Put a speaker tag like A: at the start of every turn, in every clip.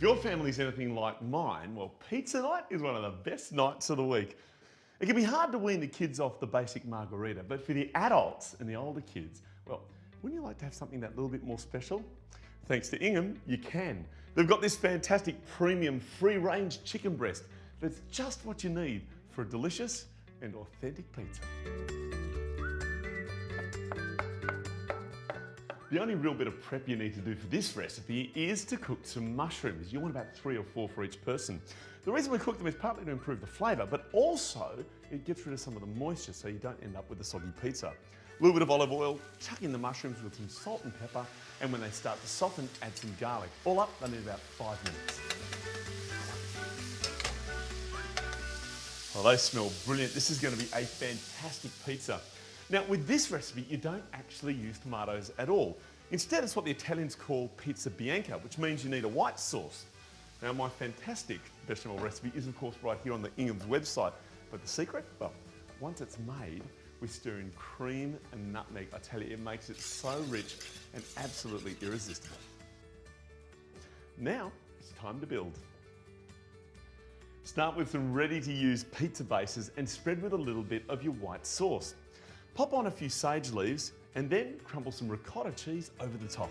A: If your family's anything like mine, well, pizza night is one of the best nights of the week. It can be hard to wean the kids off the basic margarita, but for the adults and the older kids, well, wouldn't you like to have something that little bit more special? Thanks to Ingham, you can. They've got this fantastic premium free-range chicken breast that's just what you need for a delicious and authentic pizza. The only real bit of prep you need to do for this recipe is to cook some mushrooms. You want about 3 or 4 for each person. The reason we cook them is partly to improve the flavour, but also it gets rid of some of the moisture so you don't end up with a soggy pizza. A little bit of olive oil, chuck in the mushrooms with some salt and pepper, and when they start to soften, add some garlic. All up, they need about 5 minutes. Oh, they smell brilliant. This is going to be a fantastic pizza. Now, with this recipe, you don't actually use tomatoes at all. Instead, it's what the Italians call pizza bianca, which means you need a white sauce. Now, my fantastic bechamel recipe is, of course, right here on the Ingham's website. But the secret? Well, once it's made, we stir in cream and nutmeg. I tell you, it makes it so rich and absolutely irresistible. Now, it's time to build. Start with some ready-to-use pizza bases and spread with a little bit of your white sauce. Pop on a few sage leaves and then crumble some ricotta cheese over the top.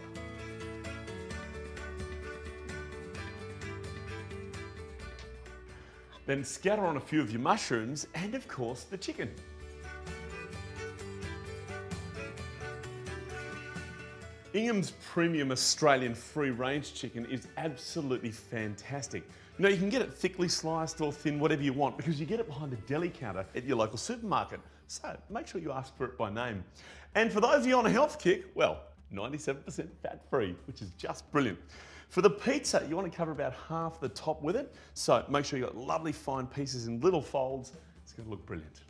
A: Then scatter on a few of your mushrooms and, of course, the chicken. Ingham's premium Australian free-range chicken is absolutely fantastic. You know, you can get it thickly sliced or thin, whatever you want, because you get it behind the deli counter at your local supermarket. So make sure you ask for it by name. And for those of you on a health kick, well, 97% fat-free, which is just brilliant. For the pizza, you want to cover about half the top with it. So make sure you've got lovely fine pieces in little folds. It's going to look brilliant.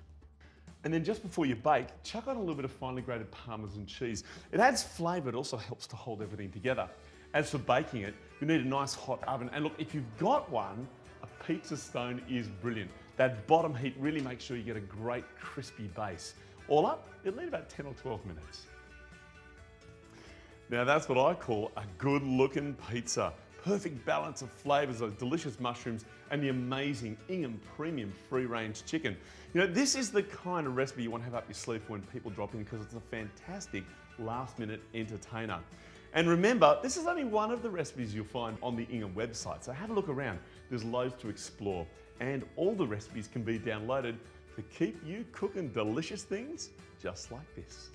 A: And then just before you bake, chuck on a little bit of finely grated Parmesan cheese. It adds flavour, it also helps to hold everything together. As for baking it, you need a nice hot oven. And look, if you've got one, a pizza stone is brilliant. That bottom heat really makes sure you get a great crispy base. All up, it'll need about 10 or 12 minutes. Now that's what I call a good looking pizza. Perfect balance of flavours, those delicious mushrooms and the amazing Ingham premium free-range chicken. You know, this is the kind of recipe you want to have up your sleeve for when people drop in because it's a fantastic last-minute entertainer. And remember, this is only one of the recipes you'll find on the Ingham website, so have a look around. There's loads to explore and all the recipes can be downloaded to keep you cooking delicious things just like this.